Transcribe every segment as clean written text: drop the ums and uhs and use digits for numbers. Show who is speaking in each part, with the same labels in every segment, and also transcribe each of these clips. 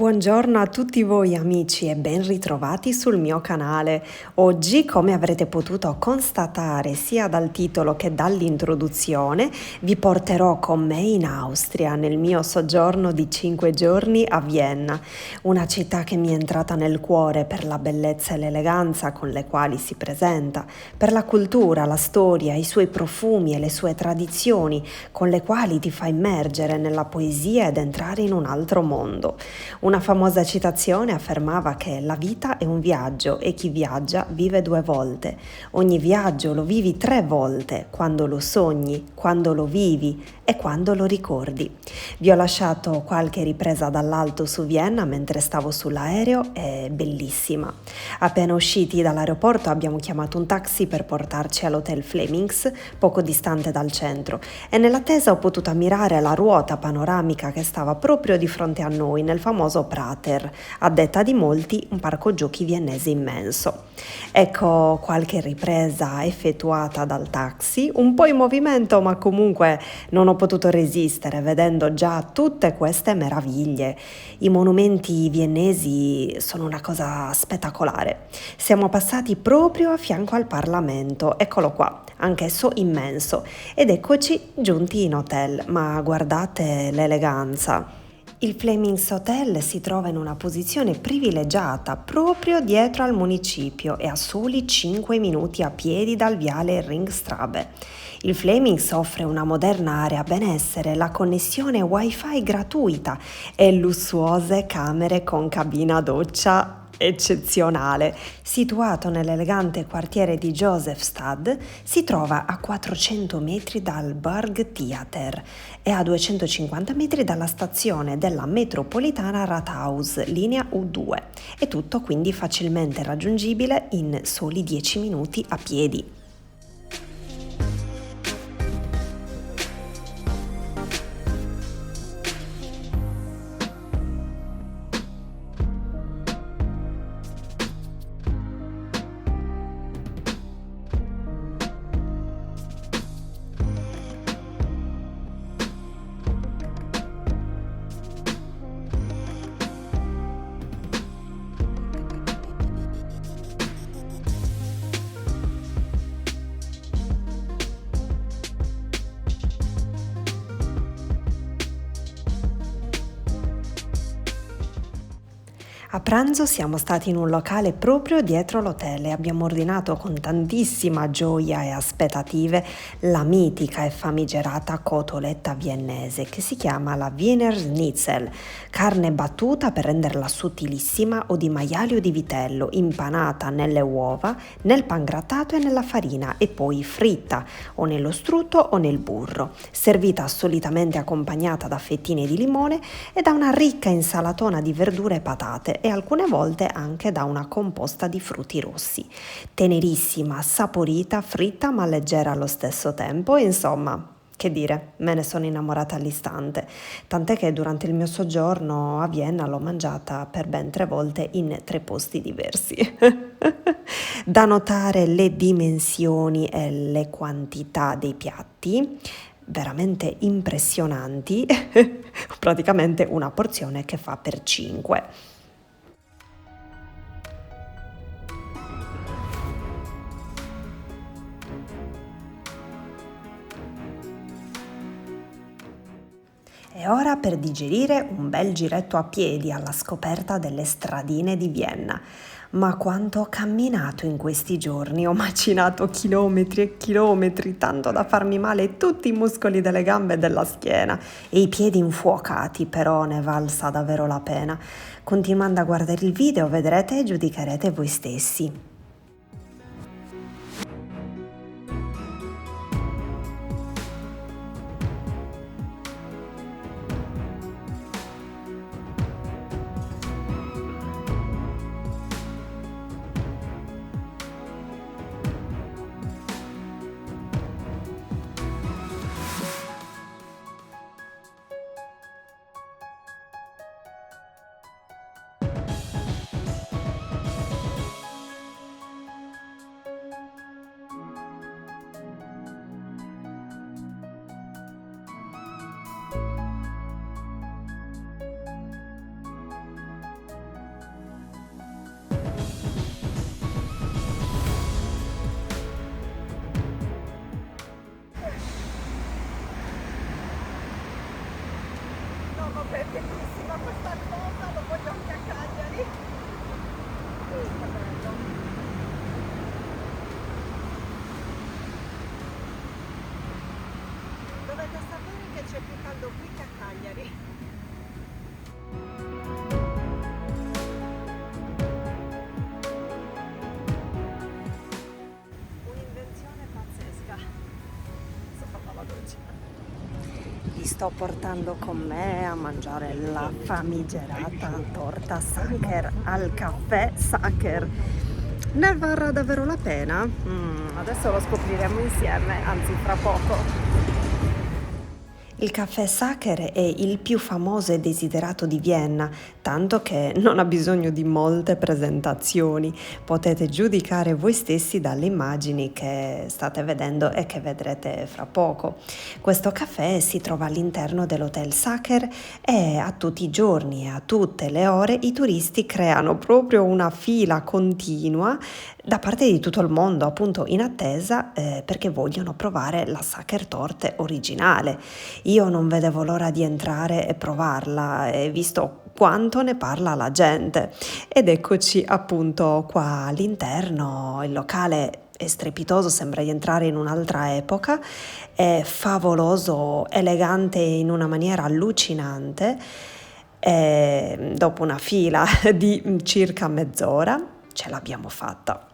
Speaker 1: Buongiorno a tutti voi amici e ben ritrovati sul mio canale. Oggi, come avrete potuto constatare sia dal titolo che dall'introduzione, vi porterò con me in Austria nel mio soggiorno di 5 giorni a Vienna, una città che mi è entrata nel cuore per la bellezza e l'eleganza con le quali si presenta, per la cultura, la storia, i suoi profumi e le sue tradizioni con le quali ti fa immergere nella poesia ed entrare in un altro mondo. Una famosa citazione affermava che la vita è un viaggio e chi viaggia vive 2 volte. Ogni viaggio lo vivi 3 volte, quando lo sogni, quando lo vivi e quando lo ricordi. Vi ho lasciato qualche ripresa dall'alto su Vienna mentre stavo sull'aereo, è bellissima. Appena usciti dall'aeroporto abbiamo chiamato un taxi per portarci all'Hotel Flemings, poco distante dal centro, e nell'attesa ho potuto ammirare la ruota panoramica che stava proprio di fronte a noi nel famoso Prater, a detta di molti un parco giochi viennese immenso. Ecco qualche ripresa effettuata dal taxi, un po' in movimento, ma comunque non ho potuto resistere vedendo già tutte queste meraviglie. I monumenti viennesi sono una cosa spettacolare. Siamo passati proprio a fianco al Parlamento, eccolo qua, anch'esso immenso, ed eccoci giunti in hotel, ma guardate l'eleganza. Il Flemings Hotel si trova in una posizione privilegiata proprio dietro al municipio e a soli 5 minuti a piedi dal viale Ringstraße. Il Flemings offre una moderna area benessere, la connessione wifi gratuita e lussuose camere con cabina doccia eccezionale. Situato nell'elegante quartiere di Josefstadt, si trova a 400 metri dal Burgtheater e a 250 metri dalla stazione della metropolitana Rathaus, linea U2. È tutto quindi facilmente raggiungibile in soli 10 minuti a piedi. A pranzo siamo stati in un locale proprio dietro l'hotel e abbiamo ordinato con tantissima gioia e aspettative la mitica e famigerata cotoletta viennese che si chiama la Wiener Schnitzel, carne battuta per renderla sottilissima o di maiale o di vitello, impanata nelle uova, nel pangrattato e nella farina e poi fritta o nello strutto o nel burro, servita solitamente accompagnata da fettine di limone e da una ricca insalatona di verdure e patate e alcune volte anche da una composta di frutti rossi. Tenerissima, saporita, fritta ma leggera allo stesso tempo, insomma, che dire, me ne sono innamorata all'istante, tant'è che durante il mio soggiorno a Vienna l'ho mangiata per ben 3 volte in 3 posti diversi. Da notare le dimensioni e le quantità dei piatti, veramente impressionanti, praticamente una porzione che fa per 5. E ora per digerire un bel giretto a piedi alla scoperta delle stradine di Vienna. Ma quanto ho camminato in questi giorni, ho macinato chilometri e chilometri, tanto da farmi male tutti i muscoli delle gambe e della schiena e i piedi infuocati, però ne valsa davvero la pena. Continuando a guardare il video vedrete e giudicherete voi stessi. sto portando con me a mangiare la famigerata torta Sacher al caffè Sacher. Ne varrà davvero la pena? Adesso lo scopriremo insieme, anzi fra poco. Il caffè Sacher è il più famoso e desiderato di Vienna, tanto che non ha bisogno di molte presentazioni. Potete giudicare voi stessi dalle immagini che state vedendo e che vedrete fra poco. Questo caffè si trova all'interno dell'Hotel Sacher e a tutti i giorni e a tutte le ore i turisti creano proprio una fila continua da parte di tutto il mondo, appunto in attesa perché vogliono provare la Sacher Torte originale. Io non vedevo l'ora di entrare e provarla e visto quanto ne parla la gente. Ed eccoci appunto qua all'interno, il locale è strepitoso, sembra di entrare in un'altra epoca, è favoloso, elegante in una maniera allucinante. E dopo una fila di circa mezz'ora ce l'abbiamo fatta.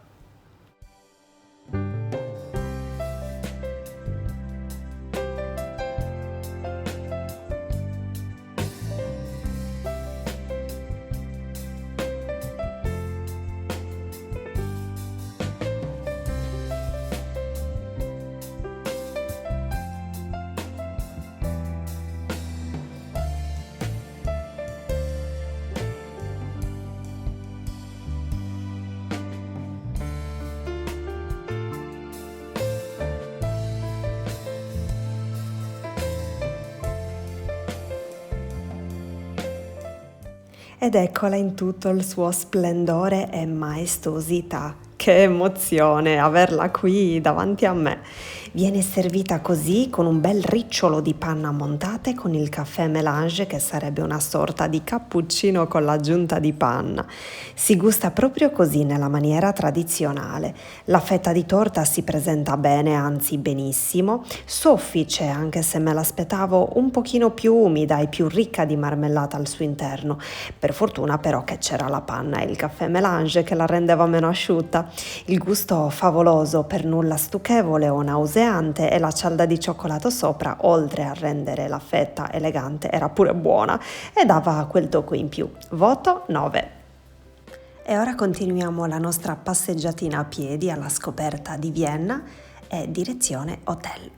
Speaker 1: Ed eccola in tutto il suo splendore e maestosità. Che emozione averla qui davanti a me. Viene servita così con un bel ricciolo di panna montate con il caffè mélange che sarebbe una sorta di cappuccino con l'aggiunta di panna. Si gusta proprio così nella maniera tradizionale. La fetta di torta si presenta bene, anzi benissimo, soffice anche se me l'aspettavo un pochino più umida e più ricca di marmellata al suo interno. Per fortuna però che c'era la panna e il caffè mélange che la rendeva meno asciutta. Il gusto favoloso, per nulla stucchevole o nauseante e la cialda di cioccolato sopra, oltre a rendere la fetta elegante, era pure buona e dava quel tocco in più. Voto 9. E ora continuiamo la nostra passeggiatina a piedi alla scoperta di Vienna e direzione hotel.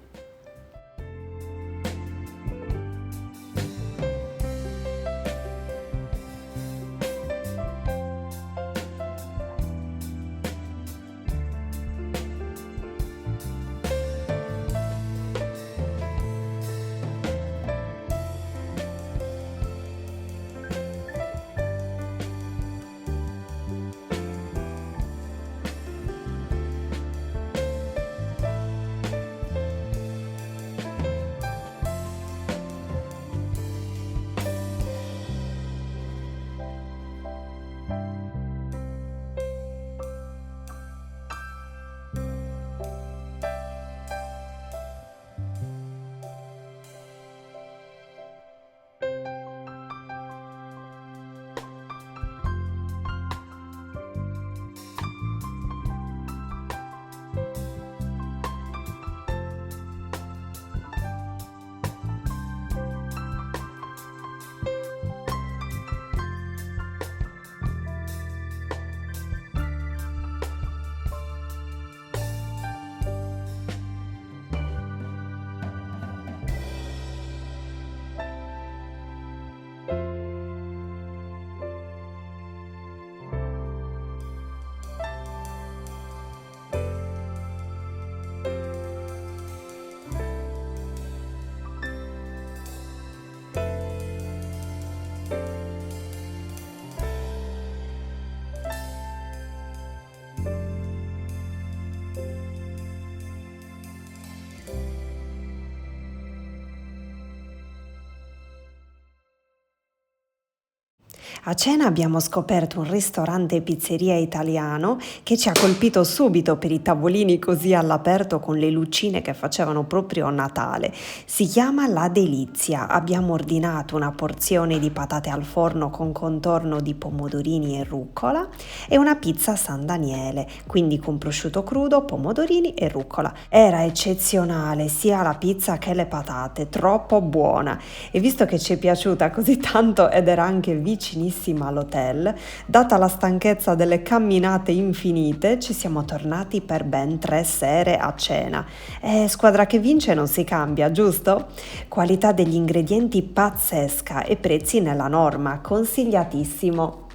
Speaker 1: A cena abbiamo scoperto un ristorante e pizzeria italiano che ci ha colpito subito per i tavolini così all'aperto con le lucine che facevano proprio Natale. Si chiama La Delizia. Abbiamo ordinato una porzione di patate al forno con contorno di pomodorini e rucola e una pizza San Daniele, quindi con prosciutto crudo, pomodorini e rucola. Era eccezionale sia la pizza che le patate, troppo buona. E visto che ci è piaciuta così tanto ed era anche vicinissima all'hotel, data la stanchezza delle camminate infinite, ci siamo tornati per ben 3 sere a cena. E squadra che vince non si cambia, giusto? Qualità degli ingredienti pazzesca e prezzi nella norma, consigliatissimo.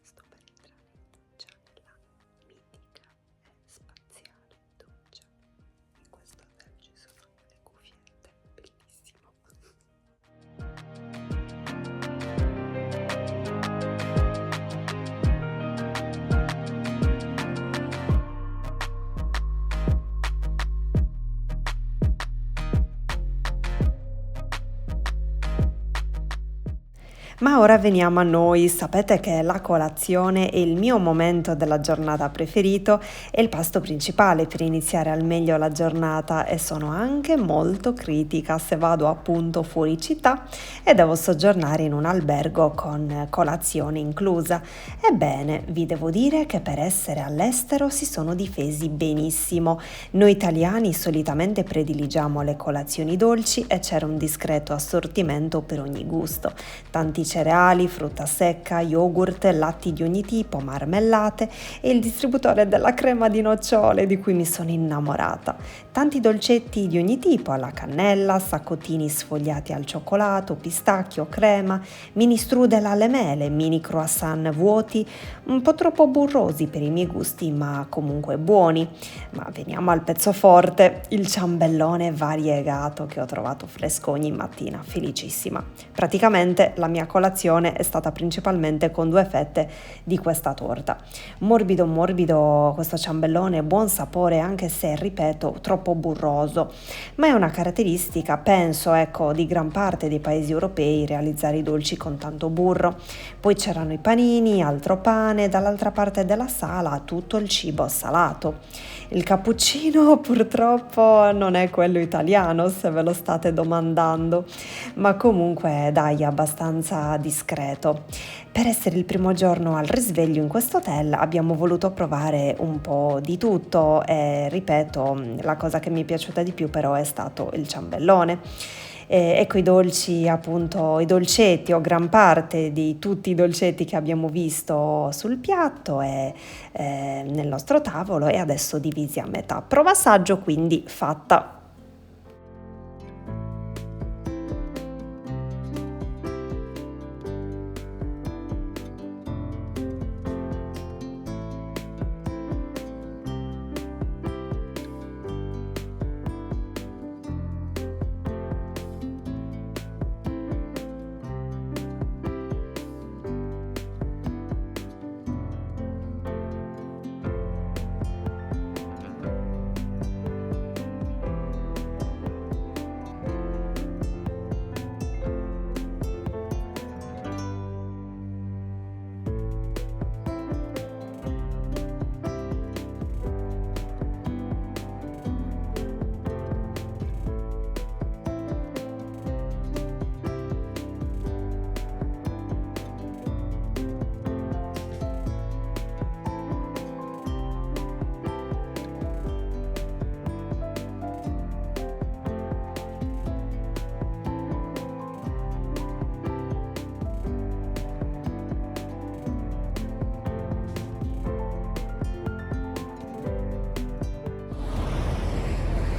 Speaker 1: Sto per entrare in doccia nella mitica e spaziale doccia. In questo hotel ci sono le cuffiette, bellissimo. Ma ora veniamo a noi, sapete che la colazione è il mio momento della giornata preferito, è il pasto principale per iniziare al meglio la giornata e sono anche molto critica se vado appunto fuori città e devo soggiornare in un albergo con colazione inclusa. Ebbene, vi devo dire che per essere all'estero si sono difesi benissimo. Noi italiani solitamente prediligiamo le colazioni dolci e c'era un discreto assortimento per ogni gusto. Tanti cereali, frutta secca, yogurt, latti di ogni tipo, marmellate e il distributore della crema di nocciole di cui mi sono innamorata. Tanti dolcetti di ogni tipo, alla cannella, saccottini sfogliati al cioccolato, pistacchio, crema, mini strudel alle mele, mini croissant vuoti, un po' troppo burrosi per i miei gusti, ma comunque buoni. Ma veniamo al pezzo forte, il ciambellone variegato che ho trovato fresco ogni mattina, felicissima. Praticamente la mia colazione è stata principalmente con 2 fette di questa torta. Morbido morbido questo ciambellone, buon sapore anche se, ripeto, troppo burroso, ma è una caratteristica, penso, ecco, di gran parte dei paesi europei realizzare i dolci con tanto burro. Poi c'erano i panini, altro pane, dall'altra parte della sala tutto il cibo salato. Il cappuccino purtroppo non è quello italiano, se ve lo state domandando, ma comunque dai, abbastanza discreto. Per essere il primo giorno al risveglio in questo hotel abbiamo voluto provare un po' di tutto e ripeto, la cosa che mi è piaciuta di più però è stato il ciambellone. Ecco i dolci, appunto, i dolcetti o gran parte di tutti i dolcetti che abbiamo visto sul piatto e nel nostro tavolo e adesso divisi a metà. Prova assaggio quindi fatta.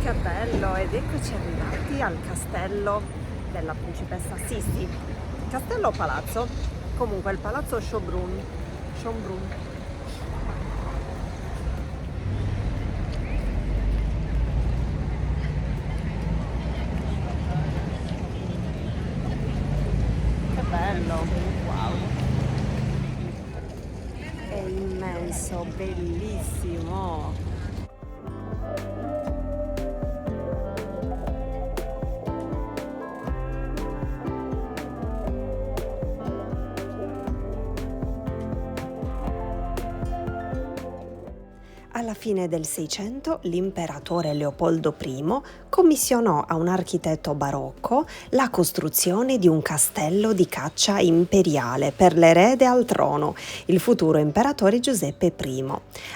Speaker 1: Che bello, ed eccoci arrivati al castello della principessa Sissi. Castello o palazzo? Comunque il palazzo Schönbrunn. Schönbrunn. Che bello. castello. È immenso, bellissimo. Alla fine del Seicento l'imperatore Leopoldo I commissionò a un architetto barocco la costruzione di un castello di caccia imperiale per l'erede al trono, il futuro imperatore Giuseppe I.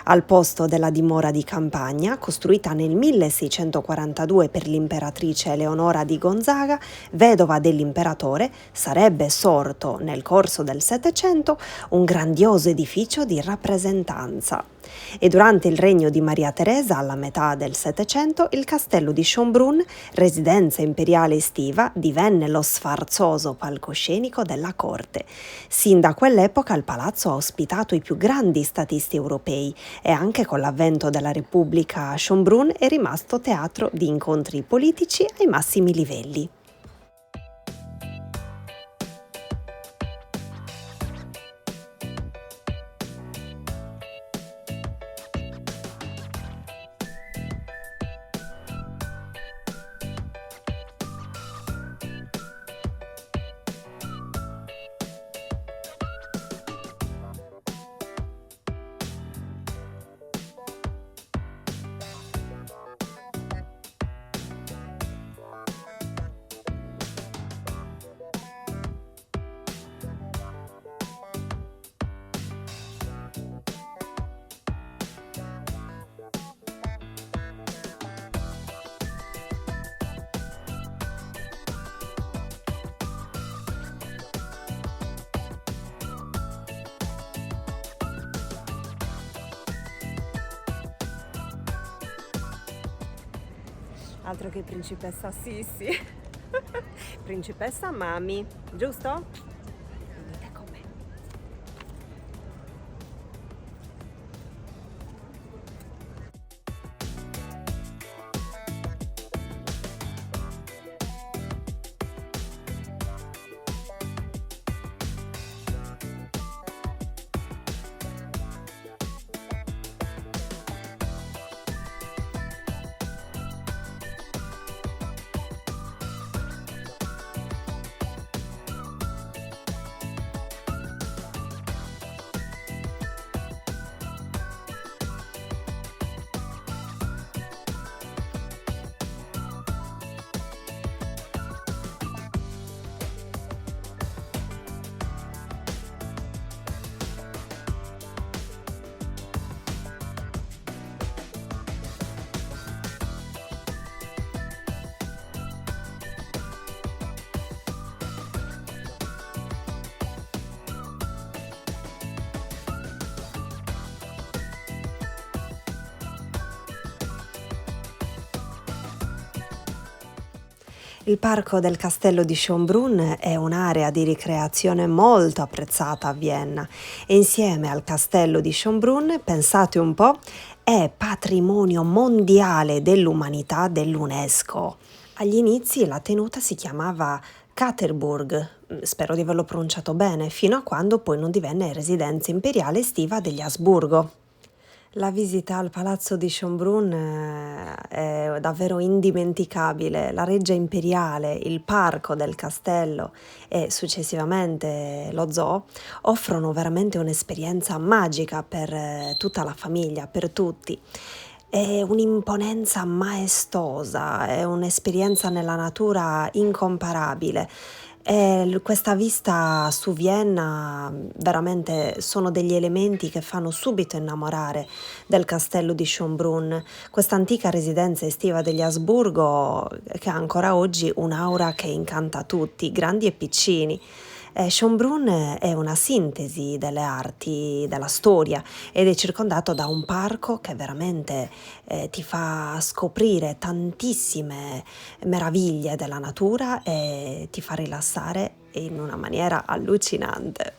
Speaker 1: Al posto della dimora di campagna, costruita nel 1642 per l'imperatrice Eleonora di Gonzaga, vedova dell'imperatore, sarebbe sorto nel corso del Settecento un grandioso edificio di rappresentanza. E durante il regno di Maria Teresa, alla metà del Settecento, il castello di Schönbrunn, residenza imperiale estiva, divenne lo sfarzoso palcoscenico della corte. Sin da quell'epoca il palazzo ha ospitato i più grandi statisti europei e anche con l'avvento della Repubblica Schönbrunn è rimasto teatro di incontri politici ai massimi livelli. Altro che principessa Sissi. Principessa Mami, giusto? Venite con me. Il parco del castello di Schönbrunn è un'area di ricreazione molto apprezzata a Vienna e insieme al castello di Schönbrunn, pensate un po', è patrimonio mondiale dell'umanità dell'UNESCO. Agli inizi la tenuta si chiamava Katerburg, spero di averlo pronunciato bene, fino a quando poi non divenne residenza imperiale estiva degli Asburgo. La visita al palazzo di Schönbrunn è davvero indimenticabile. La reggia imperiale, il parco del castello e successivamente lo zoo offrono veramente un'esperienza magica per tutta la famiglia, per tutti. È un'imponenza maestosa, è un'esperienza nella natura incomparabile. E questa vista su Vienna veramente sono degli elementi che fanno subito innamorare del castello di Schönbrunn, questa antica residenza estiva degli Asburgo che ha ancora oggi un'aura che incanta tutti, grandi e piccini. Schönbrunn è una sintesi delle arti, della storia ed è circondato da un parco che veramente ti fa scoprire tantissime meraviglie della natura e ti fa rilassare in una maniera allucinante.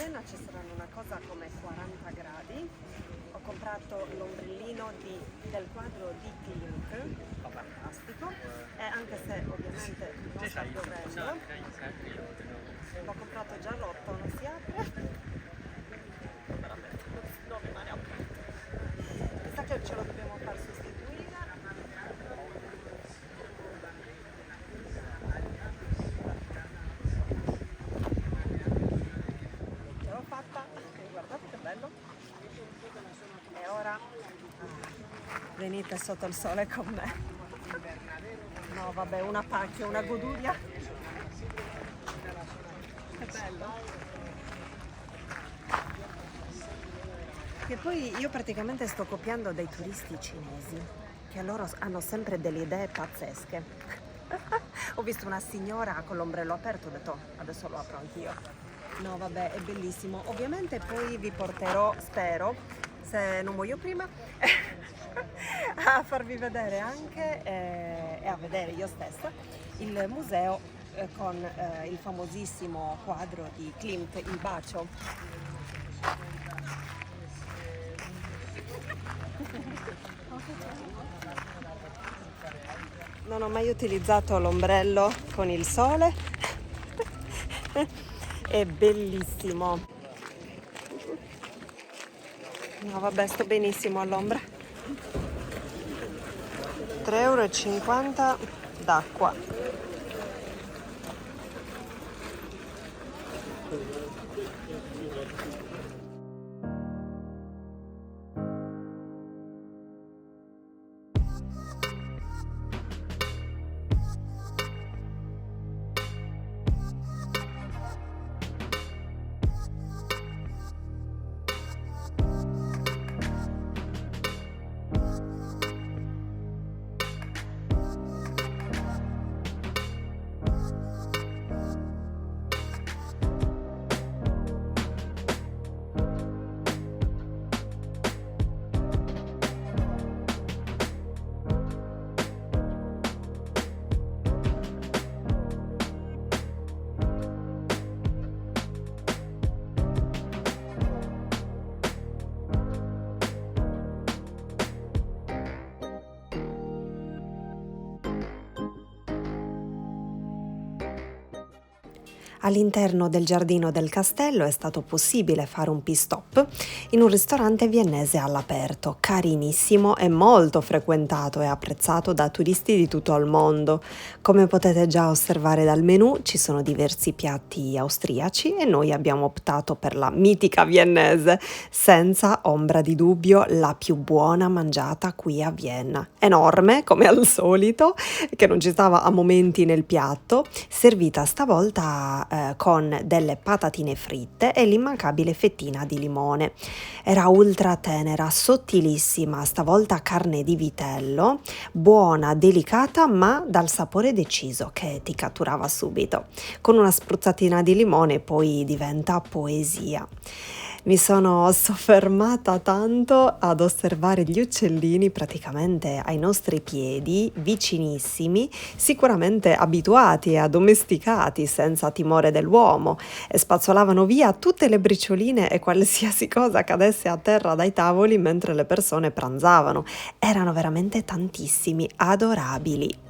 Speaker 1: Vienna ci saranno una cosa come 40 gradi. Ho comprato l'ombrellino del quadro di Klimt, fantastico, e anche se ovviamente non sta piovendo, l'ho comprato già all'8, non si apre, non rimane aperto. Mi sa che ce lo dobbiamo far sostituire. Ce l'ho fatta, guardate che bello. E ora venite sotto il sole con me. No vabbè, una pacchia, una goduria. Che bello. Che poi io praticamente sto copiando dei turisti cinesi, che loro hanno sempre delle idee pazzesche. Ho visto una signora con l'ombrello aperto, ho detto "Oh, adesso lo apro anch'io". No vabbè, è bellissimo. Ovviamente poi vi porterò, spero, se non muoio prima, a farvi vedere anche e a vedere io stessa il museo con il famosissimo quadro di Klimt, Il bacio. Non ho mai utilizzato l'ombrello con il sole. È bellissimo. No vabbè, sto benissimo all'ombra. 3,50 € d'acqua. All'interno del giardino del castello è stato possibile fare un pit stop in un ristorante viennese all'aperto, carinissimo e molto frequentato e apprezzato da turisti di tutto il mondo. Come potete già osservare dal menù, ci sono diversi piatti austriaci e noi abbiamo optato per la mitica viennese, senza ombra di dubbio la più buona mangiata qui a Vienna. Enorme, come al solito, che non ci stava a momenti nel piatto, servita stavolta con delle patatine fritte e l'immancabile fettina di limone. Era ultra tenera, sottilissima, stavolta carne di vitello, buona, delicata ma dal sapore deciso che ti catturava subito. Con una spruzzatina di limone poi diventa poesia. Mi sono soffermata tanto ad osservare gli uccellini praticamente ai nostri piedi, vicinissimi, sicuramente abituati e addomesticati senza timore dell'uomo, e spazzolavano via tutte le bricioline e qualsiasi cosa cadesse a terra dai tavoli mentre le persone pranzavano. Erano veramente tantissimi, adorabili.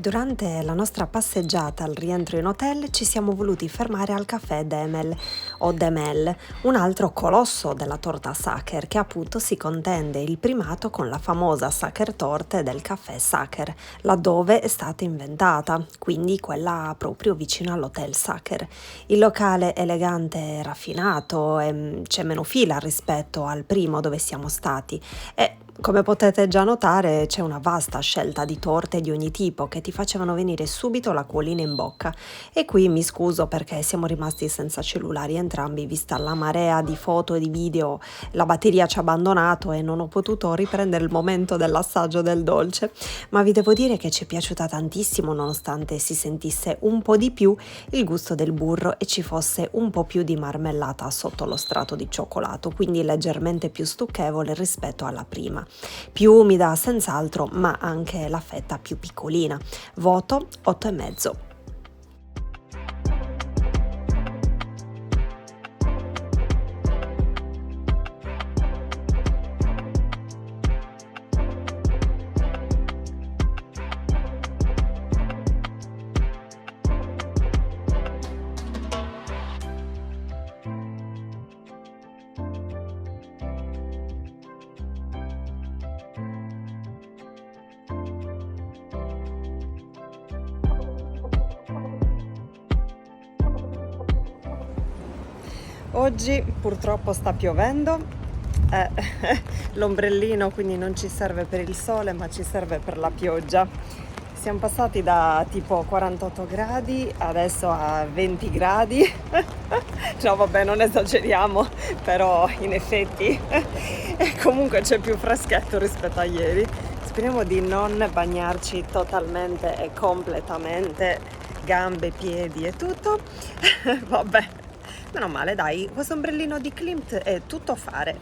Speaker 1: Durante la nostra passeggiata al rientro in hotel ci siamo voluti fermare al caffè Demel o Demel, un altro colosso della torta Sacher che appunto si contende il primato con la famosa Sacher Torte del caffè Sacher, laddove è stata inventata, quindi quella proprio vicino all'hotel Sacher. Il locale elegante e raffinato e c'è meno fila rispetto al primo dove siamo stati e come potete già notare c'è una vasta scelta di torte di ogni tipo che ti facevano venire subito l'acquolina in bocca e qui mi scuso perché siamo rimasti senza cellulari entrambi vista la marea di foto e di video, la batteria ci ha abbandonato e non ho potuto riprendere il momento dell'assaggio del dolce, ma vi devo dire che ci è piaciuta tantissimo nonostante si sentisse un po' di più il gusto del burro e ci fosse un po' più di marmellata sotto lo strato di cioccolato, quindi leggermente più stucchevole rispetto alla prima. Più umida senz'altro, ma anche la fetta più piccolina. Voto 8,5. Oggi purtroppo sta piovendo, eh, l'ombrellino quindi non ci serve per il sole ma ci serve per la pioggia. Siamo passati da tipo 48 gradi adesso a 20 gradi. No vabbè, non esageriamo, però in effetti comunque c'è più freschetto rispetto a ieri. Speriamo di non bagnarci totalmente e completamente, gambe, piedi e tutto. Vabbè, meno male dai, questo ombrellino di Klimt è tutto fare.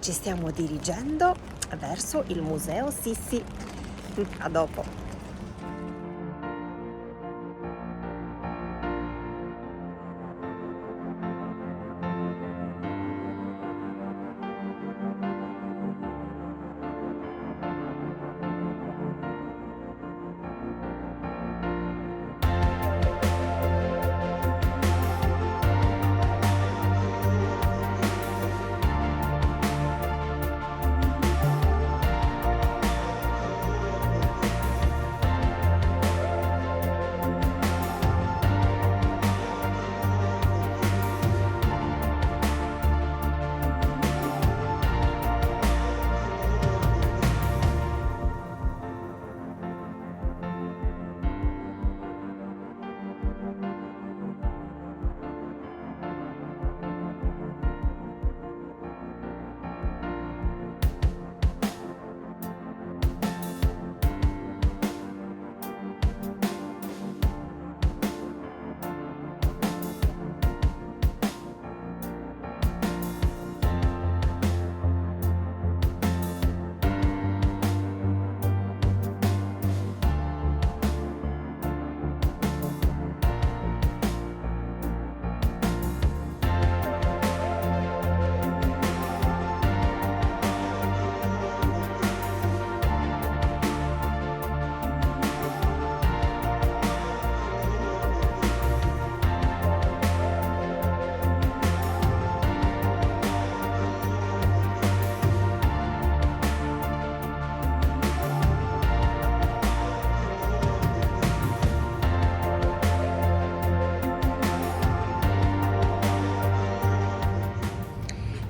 Speaker 1: Ci stiamo dirigendo verso il museo Sissi. A dopo.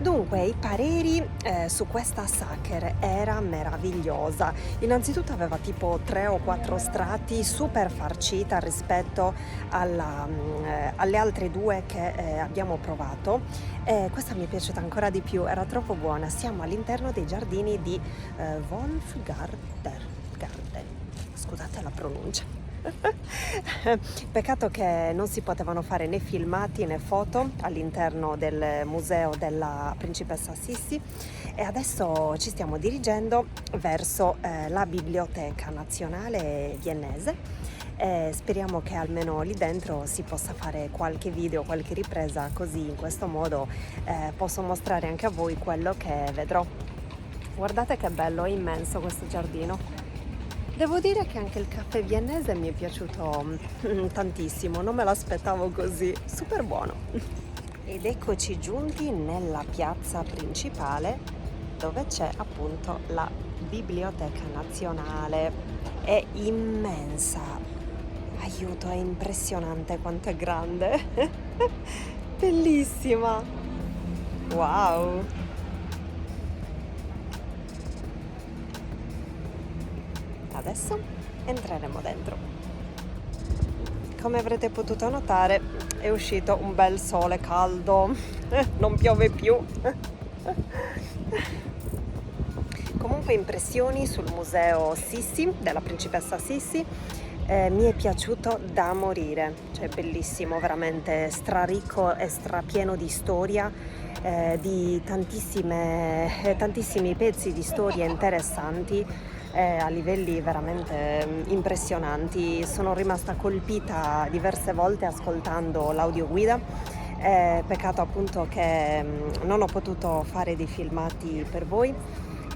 Speaker 1: Dunque, i pareri su questa Sacher era meravigliosa. Innanzitutto aveva tipo 3 o 4 strati, super farcita rispetto alle altre due che abbiamo provato. Questa mi è piaciuta ancora di più, era troppo buona. Siamo all'interno dei giardini di Garden. Scusate la pronuncia. Peccato che non si potevano fare né filmati né foto all'interno del museo della principessa Sissi e adesso ci stiamo dirigendo verso la Biblioteca Nazionale Viennese e speriamo che almeno lì dentro si possa fare qualche video, qualche ripresa, così in questo modo posso mostrare anche a voi quello che vedrò. Guardate che bello, è immenso questo giardino. Devo dire che anche il caffè viennese mi è piaciuto tantissimo, non me l'aspettavo così, super buono. Ed eccoci giunti nella piazza principale dove c'è appunto la Biblioteca Nazionale. È immensa, aiuto, è impressionante quanto è grande, bellissima, wow! Adesso entreremo dentro. Come avrete potuto notare è uscito un bel sole caldo, non piove più. Comunque impressioni sul museo Sissi, della principessa Sissi, mi è piaciuto da morire, cioè bellissimo, veramente straricco e strapieno di storia, di tantissimi pezzi di storia interessanti a livelli veramente impressionanti. Sono rimasta colpita diverse volte ascoltando l'audioguida. Peccato appunto che non ho potuto fare dei filmati per voi,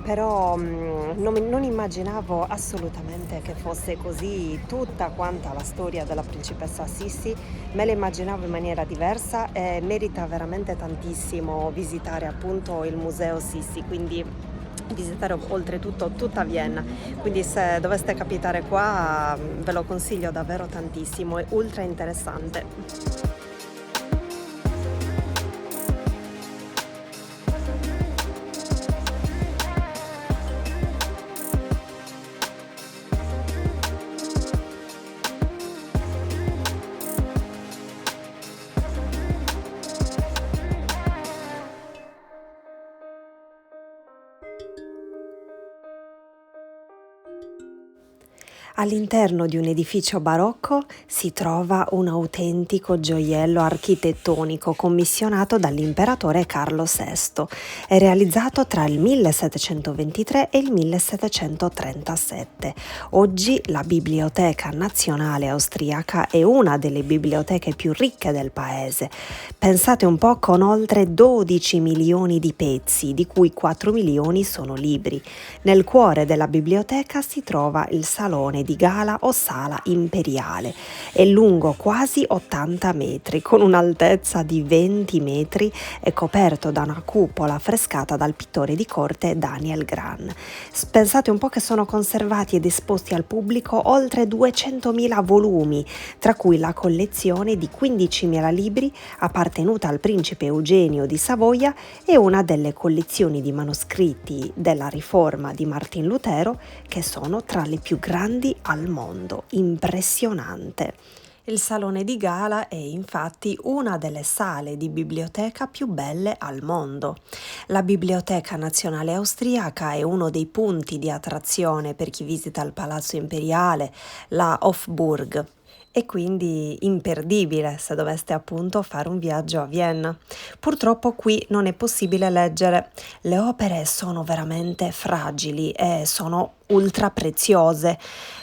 Speaker 1: però non immaginavo assolutamente che fosse così tutta quanta la storia della principessa Sissi, me la immaginavo in maniera diversa e merita veramente tantissimo visitare appunto il museo Sissi, quindi visitare oltretutto tutta Vienna, quindi se doveste capitare qua ve lo consiglio davvero tantissimo, è ultra interessante. All'interno di un edificio barocco si trova un autentico gioiello architettonico commissionato dall'imperatore Carlo VI. È realizzato tra il 1723 e il 1737. Oggi la Biblioteca Nazionale Austriaca è una delle biblioteche più ricche del paese. Pensate un po', con oltre 12 milioni di pezzi, di cui 4 milioni sono libri. Nel cuore della biblioteca si trova il salone di gala o sala imperiale. È lungo quasi 80 metri, con un'altezza di 20 metri e coperto da una cupola affrescata dal pittore di corte Daniel Gran. Pensate un po' che sono conservati ed esposti al pubblico oltre 200.000 volumi, tra cui la collezione di 15.000 libri appartenuta al principe Eugenio di Savoia e una delle collezioni di manoscritti della Riforma di Martin Lutero, che sono tra le più grandi al mondo. Impressionante. Il Salone di Gala è infatti una delle sale di biblioteca più belle al mondo. La Biblioteca Nazionale Austriaca è uno dei punti di attrazione per chi visita il Palazzo Imperiale, la Hofburg, e quindi imperdibile se doveste appunto fare un viaggio a Vienna. Purtroppo qui non è possibile leggere, le opere sono veramente fragili e sono ultra preziose.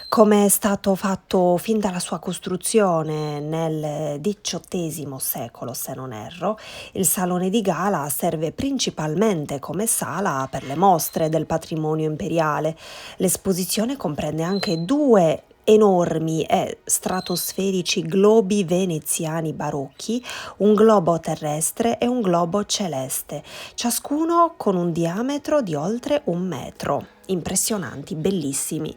Speaker 1: Come è stato fatto fin dalla sua costruzione nel XVIII secolo, se non erro, il Salone di Gala serve principalmente come sala per le mostre del patrimonio imperiale. L'esposizione comprende anche due enormi e stratosferici globi veneziani barocchi, un globo terrestre e un globo celeste, ciascuno con un diametro di oltre 1 metro. Impressionanti, bellissimi.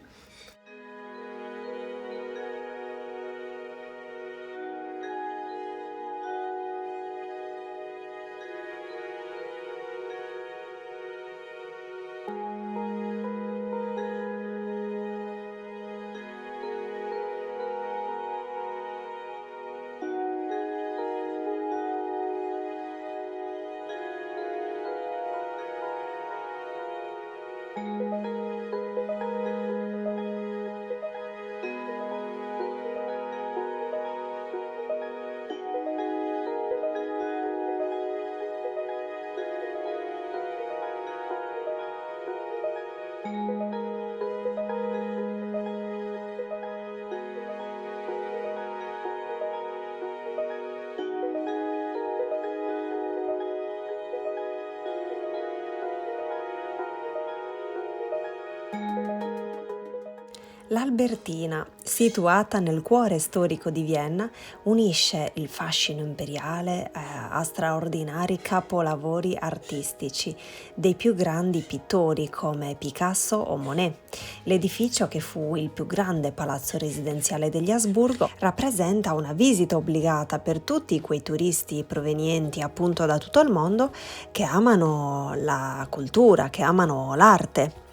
Speaker 1: L'Albertina, situata nel cuore storico di Vienna, unisce il fascino imperiale a straordinari capolavori artistici dei più grandi pittori come Picasso o Monet. L'edificio, che fu il più grande palazzo residenziale degli Asburgo, rappresenta una visita obbligata per tutti quei turisti provenienti appunto da tutto il mondo che amano la cultura, che amano l'arte.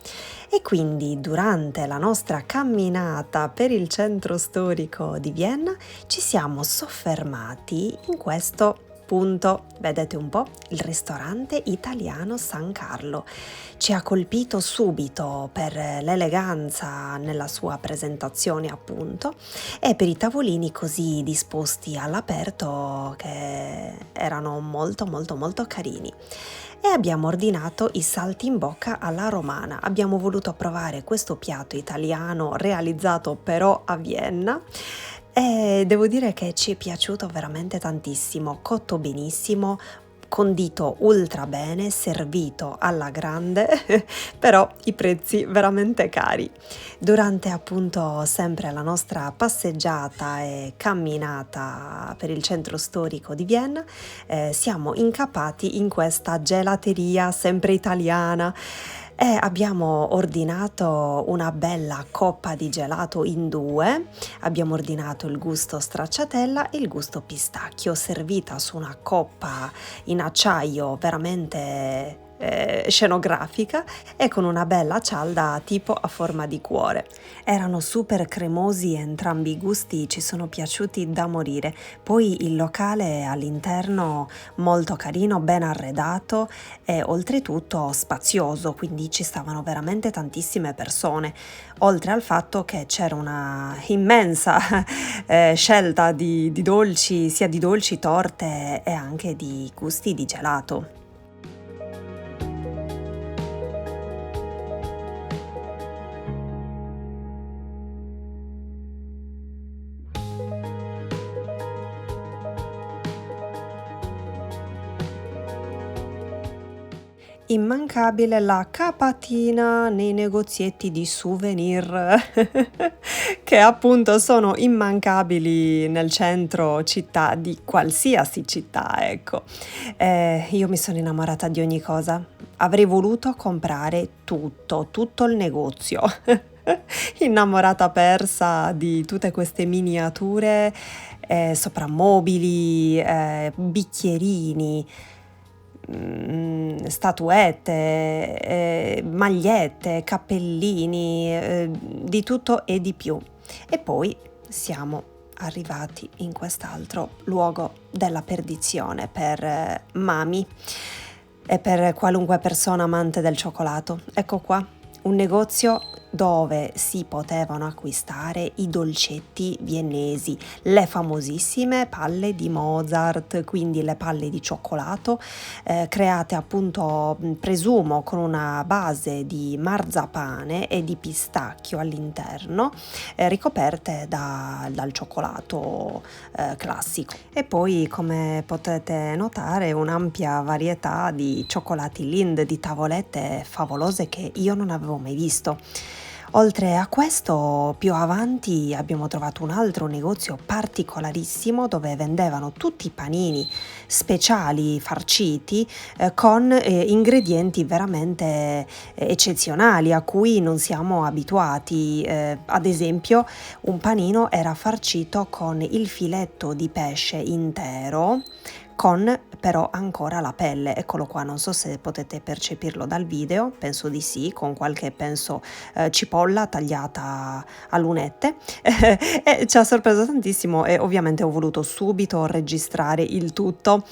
Speaker 1: E quindi durante la nostra camminata per il centro storico di Vienna ci siamo soffermati in questo punto, vedete un po', il ristorante italiano San Carlo. Ci ha colpito subito per l'eleganza nella sua presentazione appunto e per i tavolini così disposti all'aperto che erano molto molto molto carini. E abbiamo ordinato i saltimbocca alla romana. Abbiamo voluto provare questo piatto italiano realizzato però a Vienna e devo dire che ci è piaciuto veramente tantissimo, cotto benissimo, condito ultra bene, servito alla grande, però i prezzi veramente cari. Durante appunto sempre la nostra passeggiata e camminata per il centro storico di Vienna, siamo incappati in questa gelateria sempre italiana e abbiamo ordinato una bella coppa di gelato in due. Abbiamo ordinato il gusto stracciatella e il gusto pistacchio, servita su una coppa in acciaio veramente scenografica e con una bella cialda tipo a forma di cuore. Erano super cremosi entrambi i gusti, ci sono piaciuti da morire. Poi il locale all'interno molto carino, ben arredato e oltretutto spazioso, quindi ci stavano veramente tantissime persone, oltre al fatto che c'era una immensa scelta di dolci, sia di dolci, torte e anche di gusti di gelato. Immancabile la capatina nei negozietti di souvenir che appunto sono immancabili nel centro città di qualsiasi città, ecco. Io mi sono innamorata di ogni cosa. Avrei voluto comprare tutto il negozio. Innamorata persa di tutte queste miniature, soprammobili, bicchierini, statuette, magliette, cappellini, di tutto e di più. E poi siamo arrivati in quest'altro luogo della perdizione per mami e per qualunque persona amante del cioccolato. Ecco qua, un negozio dove si potevano acquistare i dolcetti viennesi, le famosissime palle di Mozart, quindi le palle di cioccolato, create appunto, presumo, con una base di marzapane e di pistacchio all'interno, ricoperte dal cioccolato classico. E poi, come potete notare, un'ampia varietà di cioccolati Lindt, di tavolette favolose che io non avevo mai visto. Oltre a questo, più avanti abbiamo trovato un altro negozio particolarissimo dove vendevano tutti i panini speciali farciti con ingredienti veramente eccezionali a cui non siamo abituati. Ad esempio, un panino era farcito con il filetto di pesce intero, con però ancora la pelle. Eccolo qua, non so se potete percepirlo dal video, penso di sì, con qualche, penso, cipolla tagliata a lunette e ci ha sorpreso tantissimo e ovviamente ho voluto subito registrare il tutto.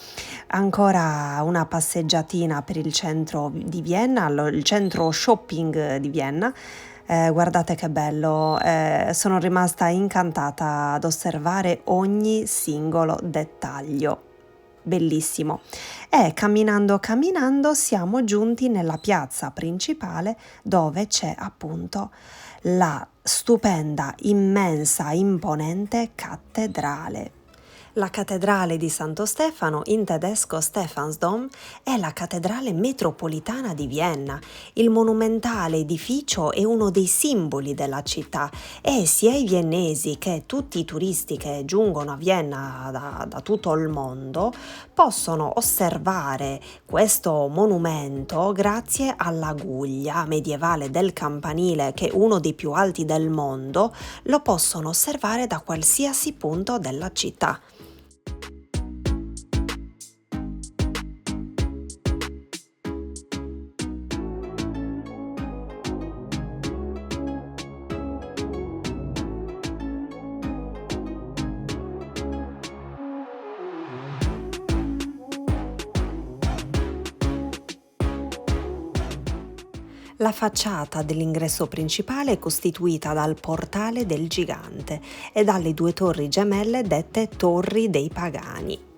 Speaker 1: Ancora una passeggiatina per il centro di Vienna, il centro shopping di Vienna. Guardate che bello, sono rimasta incantata ad osservare ogni singolo dettaglio. Bellissimo. E camminando siamo giunti nella piazza principale dove c'è appunto la stupenda, immensa, imponente cattedrale. La cattedrale di Santo Stefano, in tedesco Stephansdom, è la cattedrale metropolitana di Vienna. Il monumentale edificio è uno dei simboli della città e sia i viennesi che tutti i turisti che giungono a Vienna da tutto il mondo possono osservare questo monumento grazie alla guglia medievale del campanile, che è uno dei più alti del mondo. Lo possono osservare da qualsiasi punto della città. La facciata dell'ingresso principale è costituita dal portale del Gigante e dalle due torri gemelle dette Torri dei Pagani.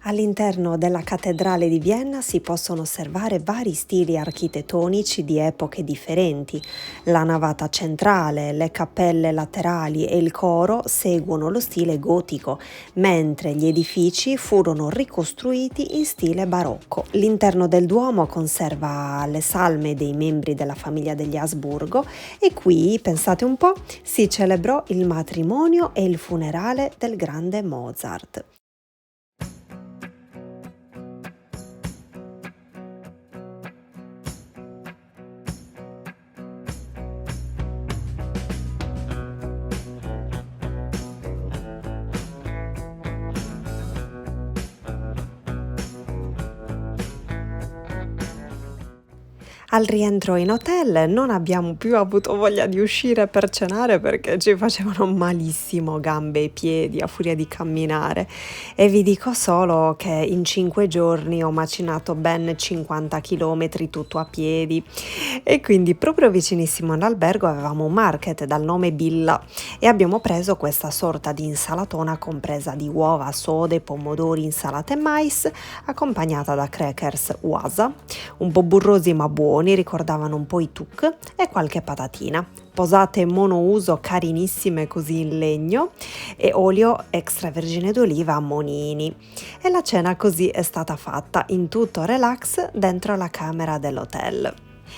Speaker 1: All'interno della cattedrale di Vienna si possono osservare vari stili architettonici di epoche differenti. La navata centrale, le cappelle laterali e il coro seguono lo stile gotico, mentre gli edifici furono ricostruiti in stile barocco. L'interno del Duomo conserva le salme dei membri della famiglia degli Asburgo e qui, pensate un po', si celebrò il matrimonio e il funerale del grande Mozart. Al rientro in hotel non abbiamo più avuto voglia di uscire per cenare perché ci facevano malissimo gambe e piedi a furia di camminare, e vi dico solo che in 5 giorni ho macinato ben 50 chilometri tutto a piedi, e quindi proprio vicinissimo all'albergo avevamo un market dal nome Billa e abbiamo preso questa sorta di insalatona compresa di uova, sode, pomodori, insalata e mais, accompagnata da crackers Wasa, un po' burrosi ma buoni, ricordavano un po' i tuk, e qualche patatina. Posate monouso carinissime così in legno e olio extravergine d'oliva a monini. E la cena così è stata fatta in tutto relax dentro la camera dell'hotel.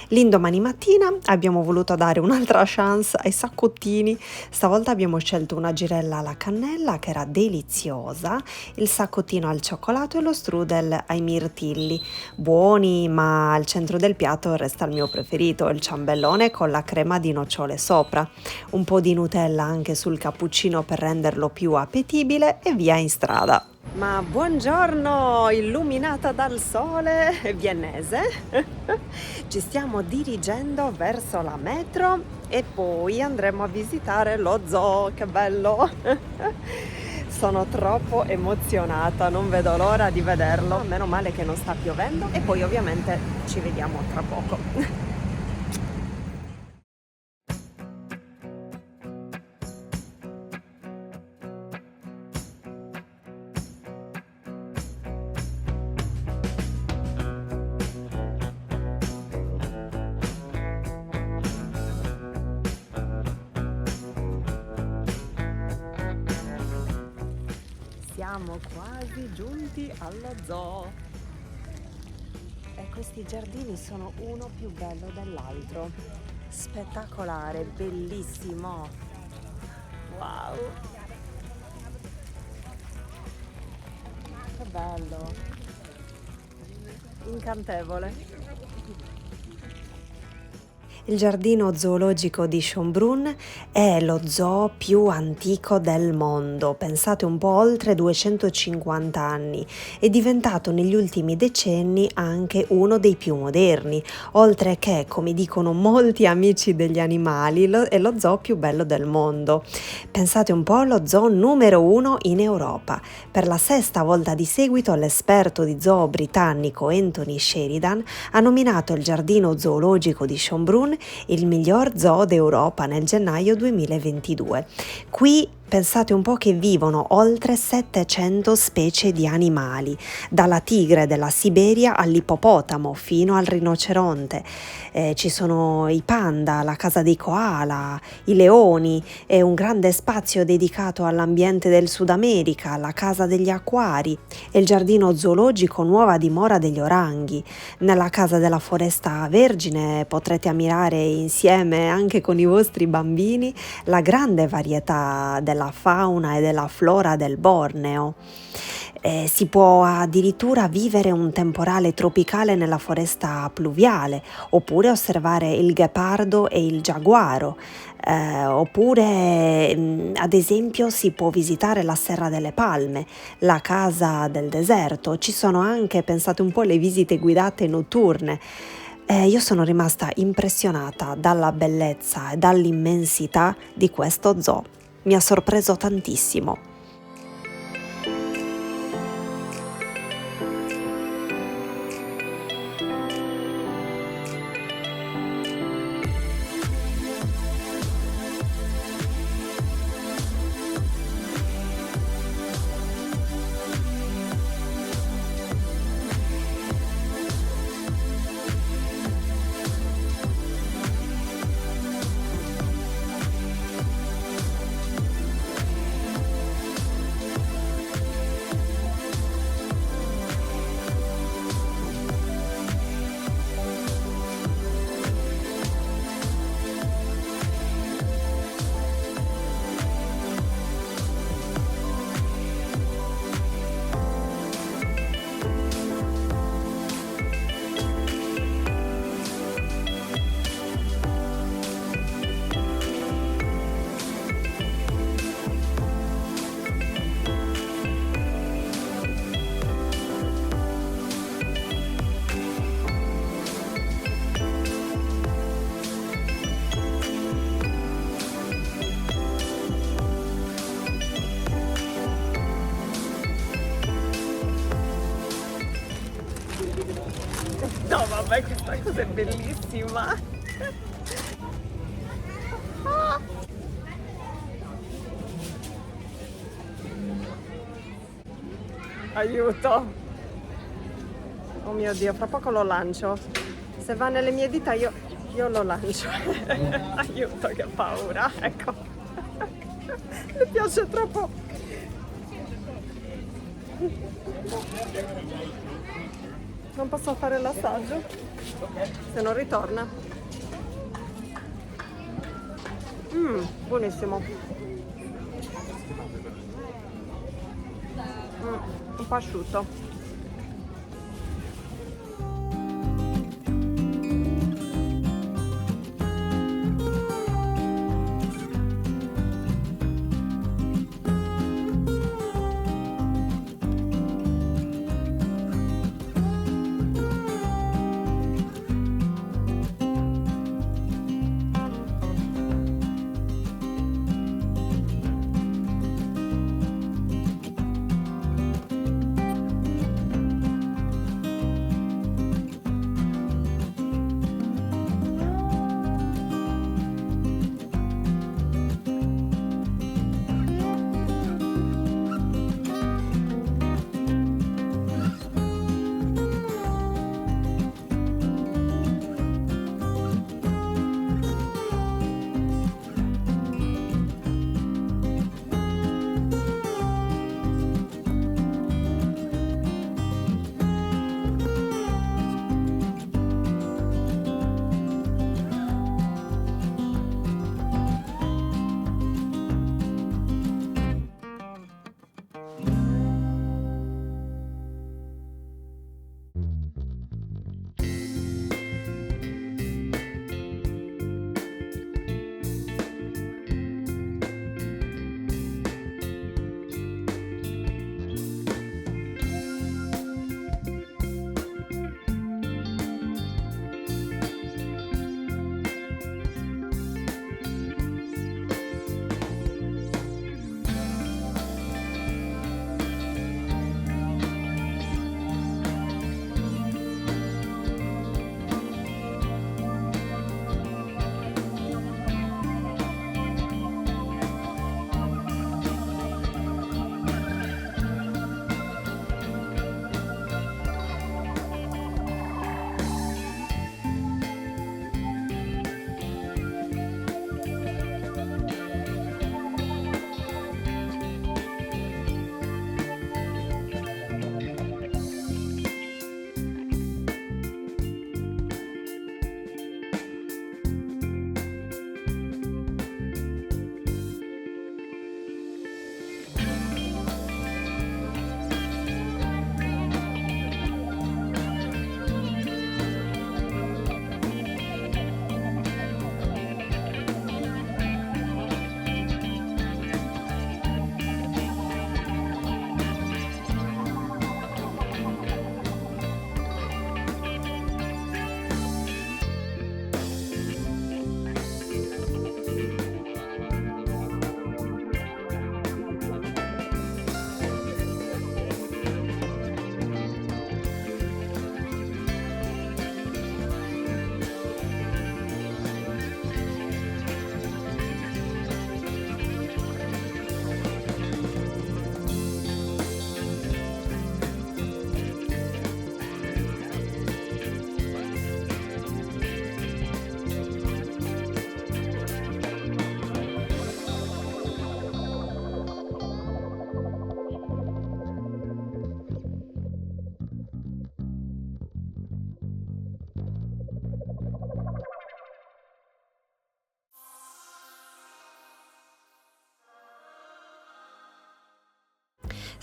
Speaker 1: L'indomani mattina abbiamo voluto dare un'altra chance ai saccottini. Stavolta abbiamo scelto una girella alla cannella che era deliziosa, il saccottino al cioccolato e lo strudel ai mirtilli. Buoni, ma al centro del piatto resta il mio preferito, il ciambellone con la crema di nocciole sopra. Un po' di Nutella anche sul cappuccino per renderlo più appetibile e via in strada. Ma buongiorno, illuminata dal sole viennese. Ci stiamo dirigendo verso la metro e poi andremo a visitare lo zoo, che bello! Sono troppo emozionata, non vedo l'ora di vederlo. Meno male che non sta piovendo e poi ovviamente ci vediamo tra poco. Siamo quasi giunti allo zoo e questi giardini sono uno più bello dell'altro. Spettacolare, bellissimo. Wow, che bello, incantevole. Il giardino zoologico di Schönbrunn è lo zoo più antico del mondo, pensate un po' oltre 250 anni, è diventato negli ultimi decenni anche uno dei più moderni, oltre che, come dicono molti amici degli animali, è lo zoo più bello del mondo. Pensate un po' allo zoo numero uno in Europa. Per la sesta volta di seguito l'esperto di zoo britannico Anthony Sheridan ha nominato il giardino zoologico di Schönbrunn il miglior zoo d'Europa nel gennaio 2022. Qui pensate un po' che vivono oltre 700 specie di animali, dalla tigre della Siberia all'ippopotamo fino al rinoceronte. Ci sono i panda, la casa dei koala, i leoni e un grande spazio dedicato all'ambiente del Sud America, la casa degli acquari e il giardino zoologico Nuova Dimora degli oranghi. Nella casa della foresta vergine potrete ammirare insieme anche con i vostri bambini la grande varietà della fauna e della flora del Borneo. Si può addirittura vivere un temporale tropicale nella foresta pluviale, oppure osservare il ghepardo e il giaguaro, oppure ad esempio si può visitare la Serra delle Palme, la casa del deserto. Ci sono anche, pensate un po', le visite guidate notturne. Io sono rimasta impressionata dalla bellezza e dall'immensità di questo zoo. Mi ha sorpreso tantissimo. No, vabbè, questa cosa è bellissima. Aiuto. Oh mio Dio, fra poco lo lancio. Se va nelle mie dita io lo lancio. Aiuto, che paura. Ecco. Mi piace troppo. Non posso fare l'assaggio se non ritorna. Buonissimo. Un po' asciutto.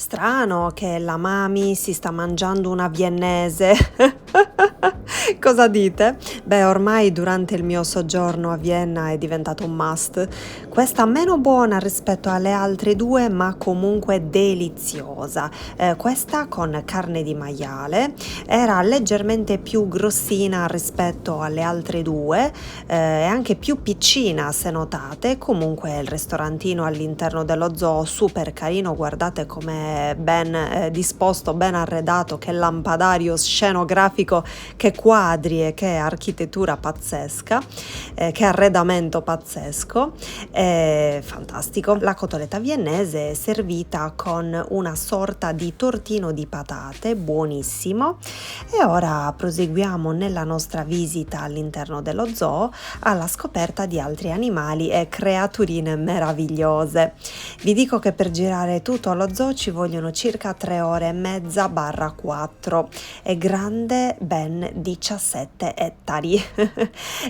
Speaker 1: Strano che la Mami si sta mangiando una viennese. Cosa dite? Beh, ormai durante il mio soggiorno a Vienna è diventato un must. Questa meno buona rispetto alle altre due, ma comunque deliziosa. Questa con carne di maiale era leggermente più grossina rispetto alle altre due, e anche più piccina se notate. Comunque il ristorantino all'interno dello zoo super carino, guardate com'è ben disposto, ben arredato, che lampadario scenografico, che quadri e che architettura pazzesca, che arredamento pazzesco, fantastico. La cotoletta viennese è servita con una sorta di tortino di patate, buonissimo. E ora proseguiamo nella nostra visita all'interno dello zoo alla scoperta di altri animali e creaturine meravigliose. Vi dico che per girare tutto lo zoo ci vogliono circa 3 ore e mezza barra 4. È grande ben 17 ettari.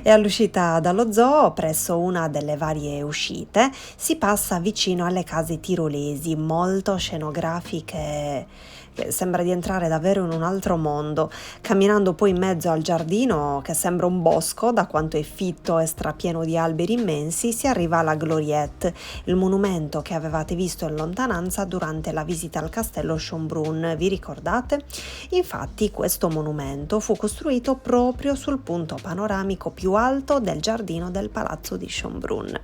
Speaker 1: E all'uscita dallo zoo, presso una delle varie uscite, si passa vicino alle case tirolesi, molto scenografiche, che sembra di entrare davvero in un altro mondo. Camminando poi in mezzo al giardino, che sembra un bosco da quanto è fitto e strapieno di alberi immensi, si arriva alla Gloriette, il monumento che avevate visto in lontananza durante la visita al castello Schönbrunn. Vi ricordate? Infatti questo monumento fu costruito proprio sul punto panoramico più alto del giardino del palazzo di Schönbrunn.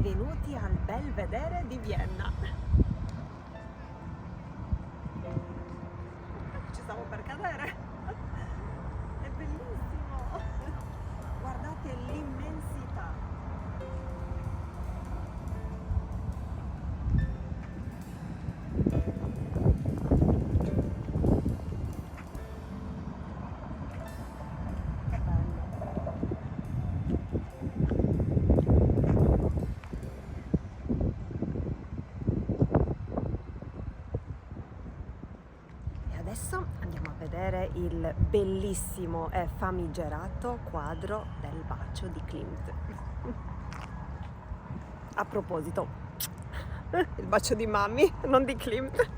Speaker 1: benvenuti al Belvedere di Vienna. Ci stavo per cadere. È bellissimo. Guardate l'immensità. Che bello. E adesso andiamo a vedere il bellissimo e famigerato quadro del bacio di Klimt. A proposito, il bacio di Mami, non di Klimt.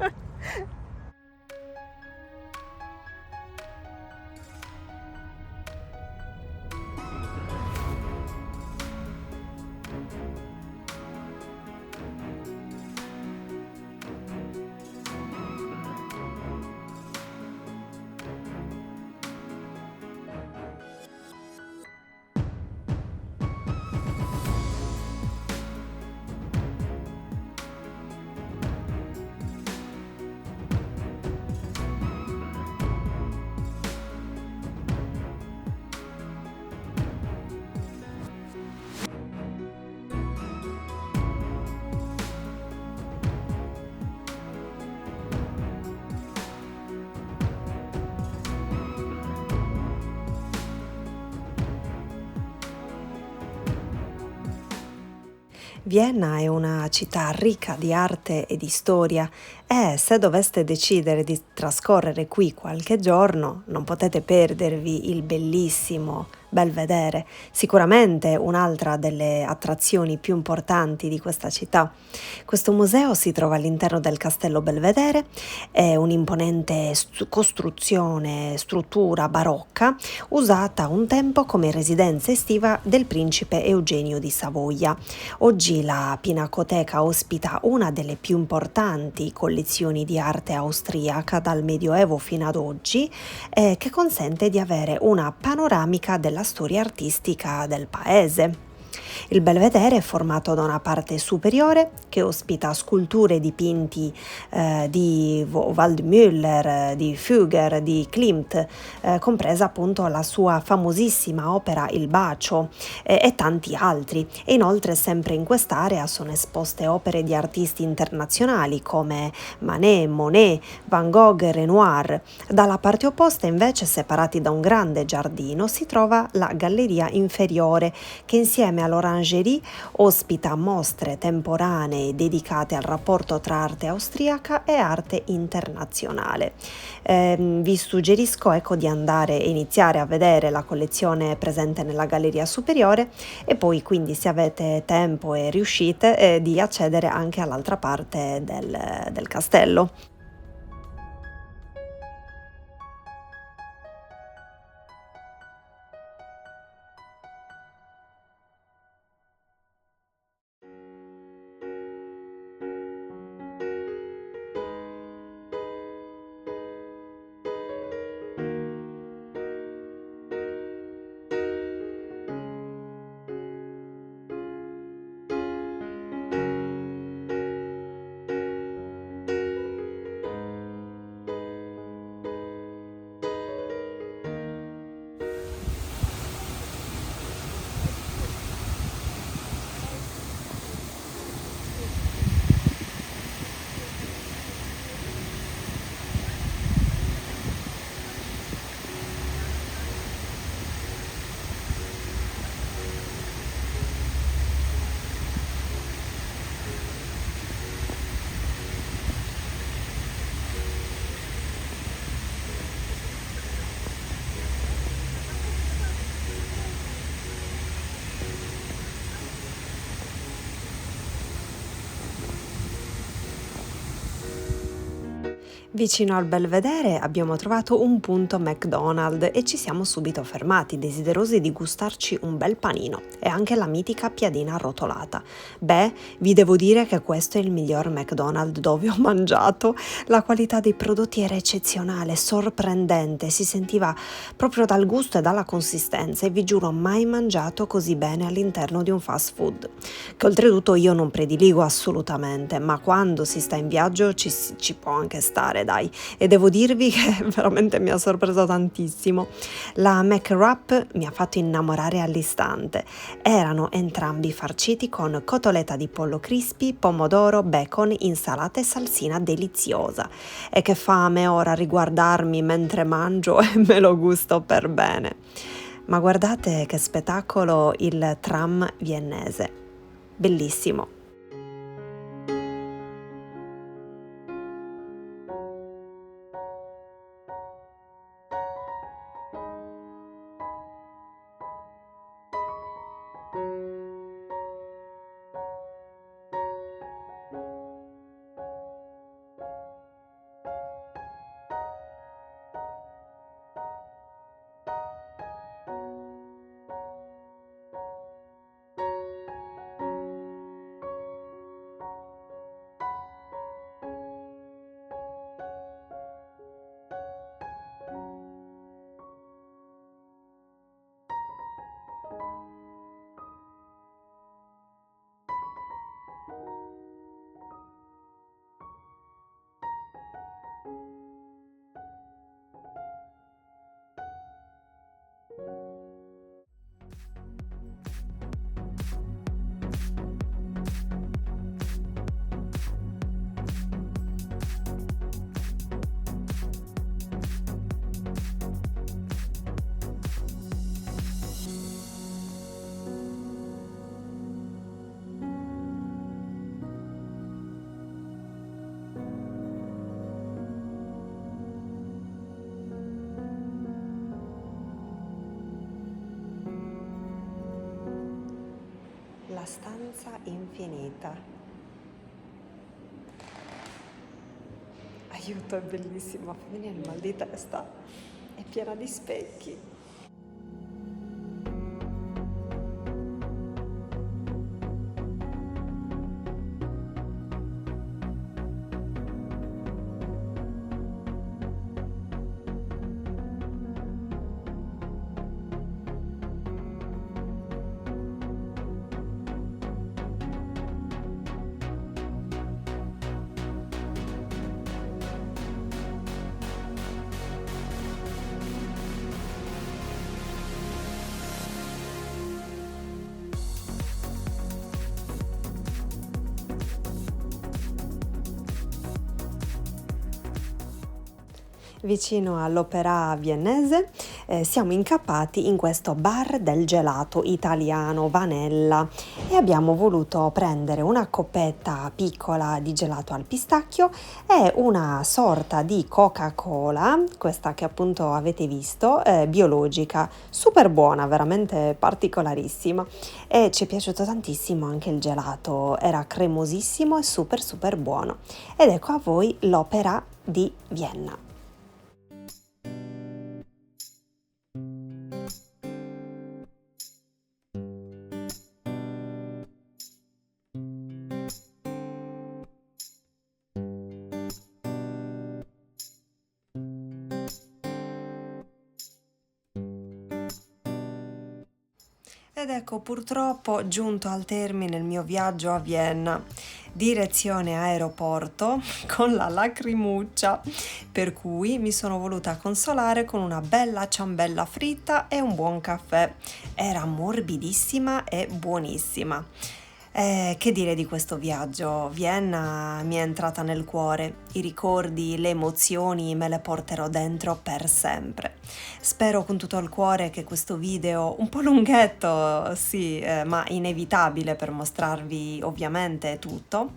Speaker 1: Vienna è una città ricca di arte e di storia e se doveste decidere di trascorrere qui qualche giorno non potete perdervi il bellissimo Belvedere, sicuramente un'altra delle attrazioni più importanti di questa città. Questo museo si trova all'interno del Castello Belvedere, è un'imponente struttura barocca usata un tempo come residenza estiva del principe Eugenio di Savoia. Oggi la Pinacoteca ospita una delle più importanti collezioni di arte austriaca dal Medioevo fino ad oggi, che consente di avere una panoramica della storia artistica del paese. Il Belvedere è formato da una parte superiore che ospita sculture e dipinti di Waldmüller, di Fugger, di Klimt, compresa appunto la sua famosissima opera Il Bacio e tanti altri. E inoltre sempre in quest'area sono esposte opere di artisti internazionali come Manet, Monet, Van Gogh e Renoir. Dalla parte opposta invece, separati da un grande giardino, si trova la galleria inferiore che insieme all'Orangerie ospita mostre temporanee dedicate al rapporto tra arte austriaca e arte internazionale. Vi suggerisco di andare e iniziare a vedere la collezione presente nella galleria superiore e poi quindi se avete tempo e riuscite di accedere anche all'altra parte del castello. Vicino al Belvedere abbiamo trovato un punto McDonald's e ci siamo subito fermati, desiderosi di gustarci un bel panino e anche la mitica piadina arrotolata. Beh, vi devo dire che questo è il miglior McDonald's dove ho mangiato. La qualità dei prodotti era eccezionale, sorprendente, si sentiva proprio dal gusto e dalla consistenza e vi giuro mai mangiato così bene all'interno di un fast food, che oltretutto io non prediligo assolutamente, ma quando si sta in viaggio ci può anche stare, dai, e devo dirvi che veramente mi ha sorpreso tantissimo. La McWrap mi ha fatto innamorare all'istante. Erano entrambi farciti con cotoletta di pollo crispy, pomodoro, bacon, insalata e salsina deliziosa. E che fame ora riguardarmi mentre mangio e me lo gusto per bene. Ma guardate che spettacolo il tram viennese. Bellissimo. La stanza infinita. Aiuto, è bellissimo, fa venire il mal di testa. È piena di specchi. Vicino all'Opera viennese siamo incappati in questo bar del gelato italiano Vanella e abbiamo voluto prendere una coppetta piccola di gelato al pistacchio e una sorta di Coca-Cola, questa che appunto avete visto, biologica, super buona, veramente particolarissima, e ci è piaciuto tantissimo anche il gelato, era cremosissimo e super super buono. Ed ecco a voi l'Opera di Vienna. Ed ecco purtroppo giunto al termine il mio viaggio a Vienna, direzione aeroporto con la lacrimuccia, per cui mi sono voluta consolare con una bella ciambella fritta e un buon caffè. Era morbidissima e buonissima. Che dire di questo viaggio? Vienna mi è entrata nel cuore, i ricordi, le emozioni me le porterò dentro per sempre. Spero con tutto il cuore che questo video, un po' lunghetto, sì, ma inevitabile per mostrarvi ovviamente tutto,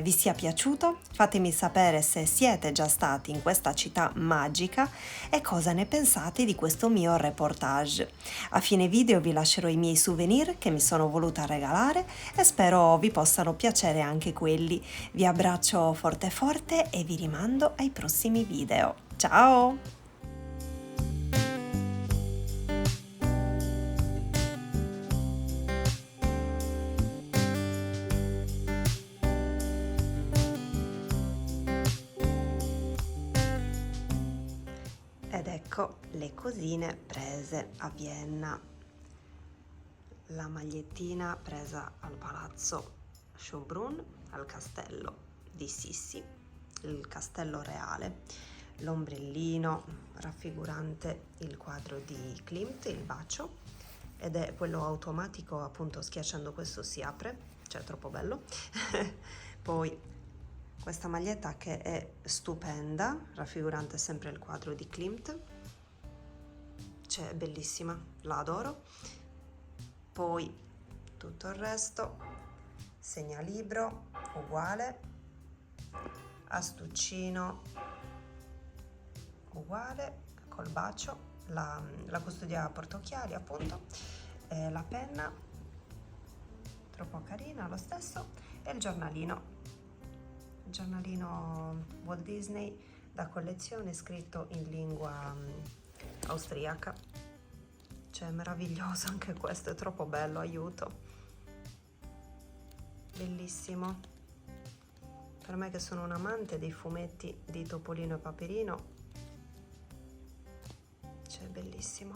Speaker 1: vi sia piaciuto. Fatemi sapere se siete già stati in questa città magica e cosa ne pensate di questo mio reportage. A fine video vi lascerò i miei souvenir che mi sono voluta regalare e spero vi possano piacere anche quelli. Vi abbraccio forte forte e vi rimando ai prossimi video. Ciao! Ed ecco le cosine prese a Vienna. La magliettina presa al palazzo Schönbrunn, al castello di Sissi, il castello reale, l'ombrellino raffigurante il quadro di Klimt, il bacio, ed è quello automatico, appunto schiacciando questo si apre, cioè è troppo bello. Poi questa maglietta che è stupenda, raffigurante sempre il quadro di Klimt, cioè è bellissima, la adoro. Poi tutto il resto, segnalibro uguale, astuccino uguale, col bacio, la custodia portaocchiali appunto, la penna, troppo carina lo stesso, e il giornalino Walt Disney da collezione scritto in lingua austriaca, cioè meraviglioso anche questo, è troppo bello, aiuto, bellissimo, per me che sono un amante dei fumetti di Topolino e Paperino, cioè bellissimo.